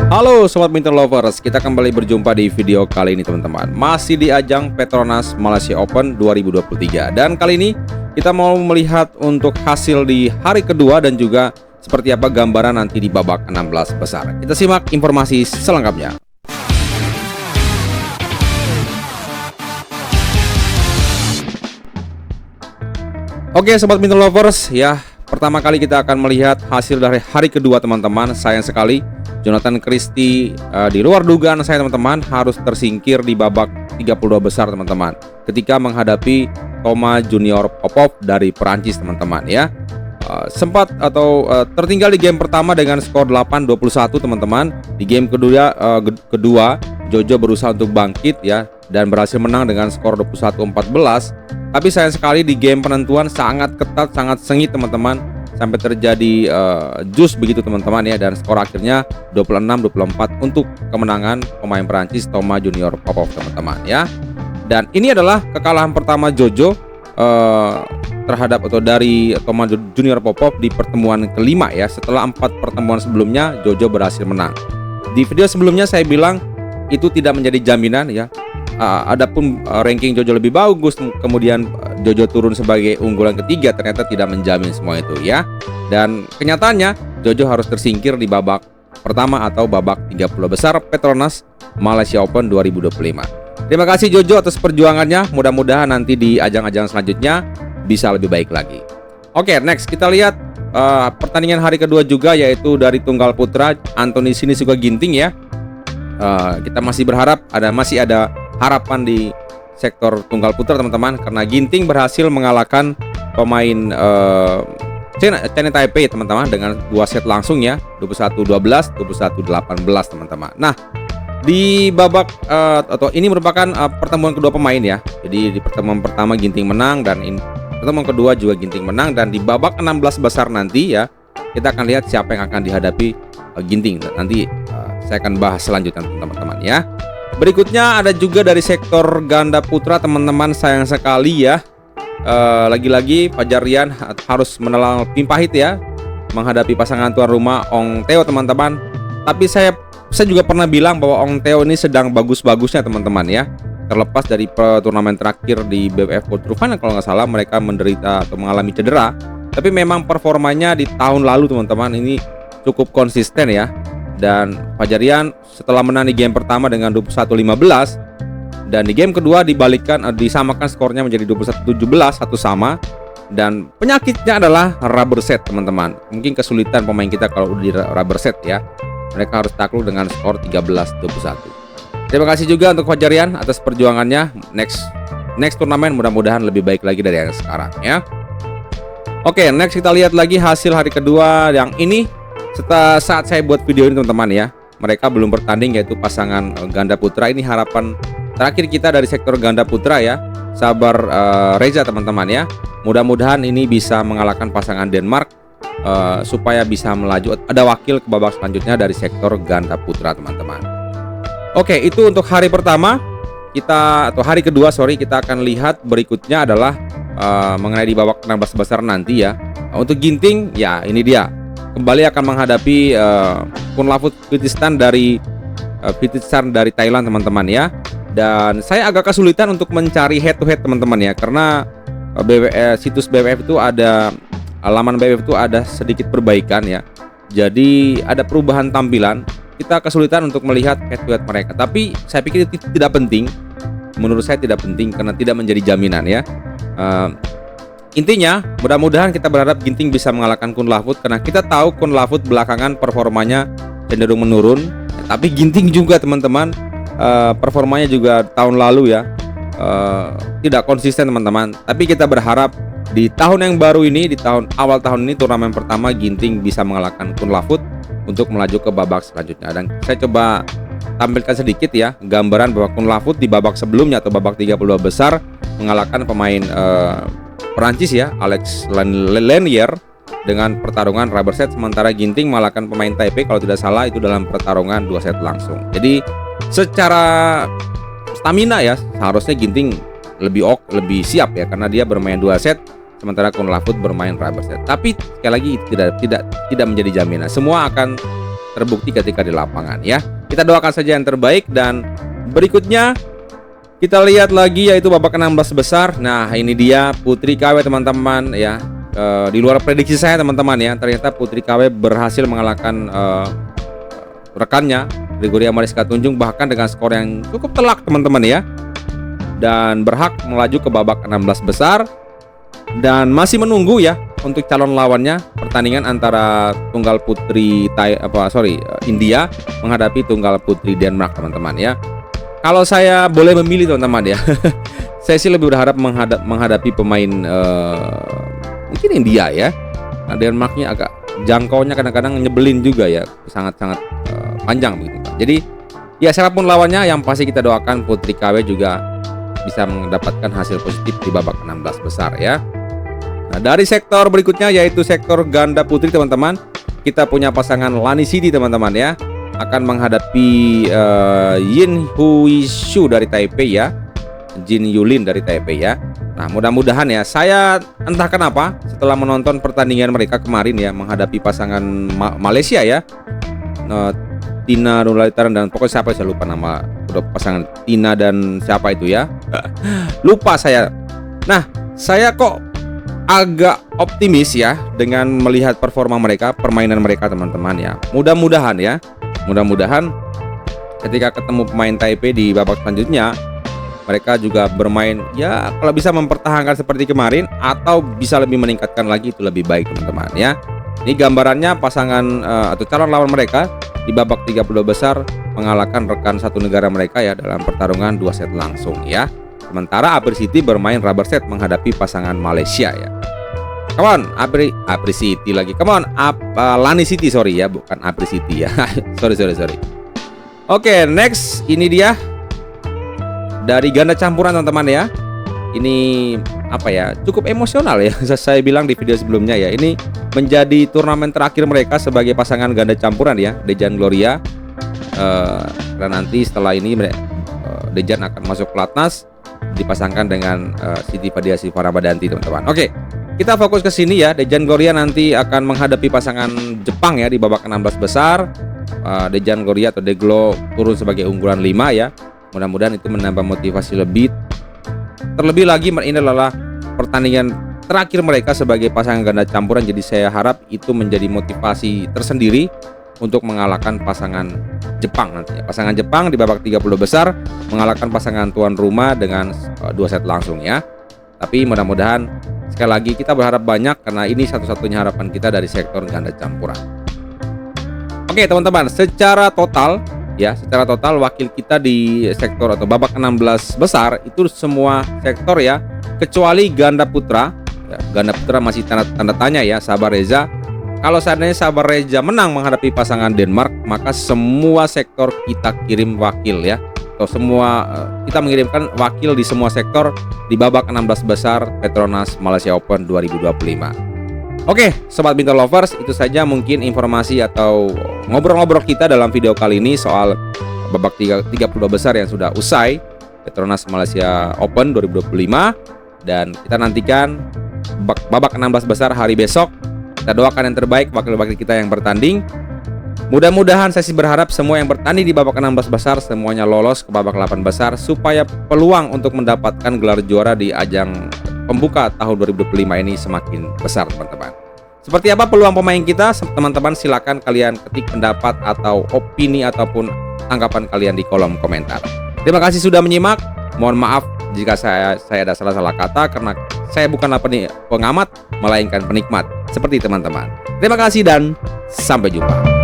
Halo Sobat Badminton Lovers, kita kembali berjumpa di video kali ini teman-teman. Masih di ajang Petronas Malaysia Open 2023. Dan kali ini kita mau melihat untuk hasil di hari kedua dan juga seperti apa gambaran nanti di babak 16 besar. Kita simak informasi selengkapnya. Oke Sobat Badminton Lovers, ya pertama kali kita akan melihat hasil dari hari kedua teman-teman. Sayang sekali Jonathan Christie di luar dugaan saya teman-teman harus tersingkir di babak 32 besar teman-teman ketika menghadapi Thomas Junior Popov dari Perancis teman-teman ya. Sempat atau tertinggal di game pertama dengan skor 8-21 teman-teman. Di game kedua Jojo berusaha untuk bangkit ya dan berhasil menang dengan skor 21-14. Tapi sayang sekali di game penentuan sangat ketat, sangat sengit teman-teman, sampai terjadi jus begitu teman-teman ya, dan skor akhirnya 26-24 untuk kemenangan pemain Perancis Thomas Junior Popov teman-teman ya. Dan ini adalah kekalahan pertama Jojo terhadap atau dari Thomas Junior Popov di pertemuan kelima ya. Setelah 4 pertemuan sebelumnya Jojo berhasil menang. Di video sebelumnya saya bilang itu tidak menjadi jaminan ya. Adapun ranking Jojo lebih bagus, kemudian Jojo turun sebagai unggulan ketiga, ternyata tidak menjamin semua itu ya. Dan kenyataannya Jojo harus tersingkir di babak pertama atau babak 30 besar Petronas Malaysia Open 2025. Terima kasih Jojo atas perjuangannya. Mudah-mudahan nanti di ajang-ajang selanjutnya bisa lebih baik lagi. Oke, next kita lihat pertandingan hari kedua juga, yaitu dari tunggal putra Anthony Sinisuka Ginting ya. Kita masih berharap masih ada harapan di sektor tunggal putra teman-teman, karena Ginting berhasil mengalahkan pemain China Taipei teman-teman dengan 2 set langsung ya, 21-12, 21-18 teman-teman. Nah, di babak atau ini merupakan pertemuan kedua pemain ya. Jadi di pertemuan pertama Ginting menang dan pertemuan kedua juga Ginting menang, dan di babak 16 besar nanti ya kita akan lihat siapa yang akan dihadapi Ginting. Nanti saya akan bahas selanjutnya teman-teman ya. Berikutnya ada juga dari sektor ganda putra teman-teman, sayang sekali ya. Lagi-lagi Fajar Rian harus menelan tim pahit ya menghadapi pasangan tuan rumah Ong Teo teman-teman. Tapi saya juga pernah bilang bahwa Ong Teo ini sedang bagus-bagusnya teman-teman ya. Terlepas dari turnamen terakhir di BWF World Tour Final kalau nggak salah mereka menderita atau mengalami cedera. Tapi memang performanya di tahun lalu teman-teman ini cukup konsisten ya. Dan Fajar Rian setelah menang di game pertama dengan 21-15 dan di game kedua disamakan skornya menjadi 21-17, satu sama. Dan penyakitnya adalah rubber set teman-teman. Mungkin kesulitan pemain kita kalau di rubber set ya. Mereka harus takluk dengan skor 13-21. Terima kasih juga untuk Fajar Rian atas perjuangannya. Next turnamen mudah-mudahan lebih baik lagi dari yang sekarang ya. Oke, next kita lihat lagi hasil hari kedua yang ini. Setelah saat saya buat video ini teman-teman ya, mereka belum bertanding, yaitu pasangan ganda putra. Ini harapan terakhir kita dari sektor ganda putra ya, Sabar Reza teman-teman ya. Mudah-mudahan ini bisa mengalahkan pasangan Denmark supaya bisa melaju, ada wakil ke babak selanjutnya dari sektor ganda putra teman-teman. Oke, itu untuk hari pertama hari kedua kita akan lihat berikutnya adalah mengenai di babak 16 besar nanti ya. Untuk Ginting ya, ini dia kembali akan menghadapi Kunlavut Vitistan dari Thailand teman-teman ya. Dan saya agak kesulitan untuk mencari head to head teman-teman ya, karena situs BWF itu ada, laman BWF itu ada sedikit perbaikan ya. Jadi ada perubahan tampilan. Kita kesulitan untuk melihat head to head mereka. Tapi saya pikir itu tidak penting. Menurut saya tidak penting karena tidak menjadi jaminan ya. Intinya mudah-mudahan kita berharap Ginting bisa mengalahkan Kunlavut, karena kita tahu Kunlavut belakangan performanya cenderung menurun. Tapi Ginting juga teman-teman performanya juga tahun lalu ya tidak konsisten teman-teman. Tapi kita berharap di tahun yang baru ini, di awal tahun ini turnamen pertama Ginting bisa mengalahkan Kunlavut untuk melaju ke babak selanjutnya. Dan saya coba tampilkan sedikit ya gambaran bahwa Kunlavut di babak sebelumnya atau babak 32 besar mengalahkan pemain Perancis ya, Alex Lanier dengan pertarungan rubber set, sementara Ginting mengalahkan pemain Taipei kalau tidak salah itu dalam pertarungan 2 set langsung. Jadi secara stamina ya seharusnya Ginting lebih siap ya, karena dia bermain 2 set sementara Kunlavut bermain rubber set. Tapi sekali lagi tidak menjadi jaminan. Semua akan terbukti ketika di lapangan ya. Kita doakan saja yang terbaik. Dan berikutnya kita lihat lagi yaitu babak 16 besar. Nah, ini dia Putri KW teman-teman ya. Di luar prediksi saya teman-teman ya. Ternyata Putri KW berhasil mengalahkan rekannya Gregoria Mariska Tunjung, bahkan dengan skor yang cukup telak teman-teman ya. Dan berhak melaju ke babak 16 besar. Dan masih menunggu ya untuk calon lawannya, pertandingan antara tunggal putri India menghadapi tunggal putri Denmark teman-teman ya. Kalau saya boleh memilih teman-teman ya, saya sih lebih berharap menghadapi pemain mungkin India ya. Nah, Denmarknya agak jangkaunya kadang-kadang nyebelin juga ya, sangat-sangat panjang begitu. Jadi ya siapapun lawannya, yang pasti kita doakan Putri KW juga bisa mendapatkan hasil positif di babak 16 besar ya. Nah, dari sektor berikutnya yaitu sektor ganda putri teman-teman, kita punya pasangan Lani City teman-teman ya, akan menghadapi Yin Hui Shu dari Taipei ya, Jin Yulin dari Taipei ya. Nah, mudah-mudahan ya, saya entah kenapa setelah menonton pertandingan mereka kemarin ya menghadapi pasangan Malaysia ya, Tina Nurlalitaran dan pokoknya siapa, saya lupa nama pasangan Tina dan siapa itu ya. Lupa saya. Nah, saya kok agak optimis ya dengan melihat performa mereka, permainan mereka teman-teman ya. Mudah-mudahan ya, mudah-mudahan ketika ketemu pemain Taipei di babak selanjutnya, mereka juga bermain ya kalau bisa mempertahankan seperti kemarin atau bisa lebih meningkatkan lagi, itu lebih baik teman-teman ya. Ini gambarannya pasangan atau calon lawan mereka di babak 32 besar mengalahkan rekan satu negara mereka ya dalam pertarungan 2 set langsung ya. Sementara Apri City bermain rubber set menghadapi pasangan Malaysia ya. Come on, Apri City lagi. Come on, Lani City, sorry ya, bukan Apri City ya. sorry. Oke, next ini dia dari ganda campuran teman-teman ya. Ini apa ya? Cukup emosional ya. Saya bilang di video sebelumnya ya. Ini menjadi turnamen terakhir mereka sebagai pasangan ganda campuran ya, Dejan Gloria. Dan nanti setelah ini Dejan akan masuk pelatnas, dipasangkan dengan Siti Fadia Siva Ramadhanti teman-teman. Oke, kita fokus ke sini ya. Dejan Gloria nanti akan menghadapi pasangan Jepang ya di babak 16 besar. Dejan Gloria atau Deglo turun sebagai unggulan 5 ya. Mudah-mudahan itu menambah motivasi lebih. Terlebih lagi ini adalah pertandingan terakhir mereka sebagai pasangan ganda campuran, jadi saya harap itu menjadi motivasi tersendiri untuk mengalahkan pasangan Jepang nantinya. Pasangan Jepang di babak 30 besar mengalahkan pasangan tuan rumah dengan 2 set langsung ya. Tapi mudah-mudahan, sekali lagi kita berharap banyak karena ini satu-satunya harapan kita dari sektor ganda campuran. Oke teman-teman, secara total wakil kita di sektor atau babak 16 besar itu semua sektor ya, kecuali ganda putra ya. Ganda putra masih tanda tanya ya, Sabar Reza. Kalau seandainya Sabar Reza menang menghadapi pasangan Denmark, maka semua sektor kita kirim wakil ya, atau semua kita mengirimkan wakil di semua sektor di babak 16 besar Petronas Malaysia Open 2025. Oke, Sobat Bintang Lovers, itu saja mungkin informasi atau ngobrol-ngobrol kita dalam video kali ini soal babak 32 besar yang sudah usai Petronas Malaysia Open 2025. Dan kita nantikan babak 16 besar hari besok. Kita doakan yang terbaik wakil-wakil kita yang bertanding. Mudah-mudahan saya sih berharap semua yang bertanding di babak 16 besar semuanya lolos ke babak 8 besar supaya peluang untuk mendapatkan gelar juara di ajang pembuka tahun 2025 ini semakin besar teman-teman. Seperti apa peluang pemain kita? Teman-teman silakan kalian ketik pendapat atau opini ataupun tanggapan kalian di kolom komentar. Terima kasih sudah menyimak. Mohon maaf jika saya ada salah-salah kata karena saya bukanlah pengamat melainkan penikmat seperti teman-teman. Terima kasih dan sampai jumpa.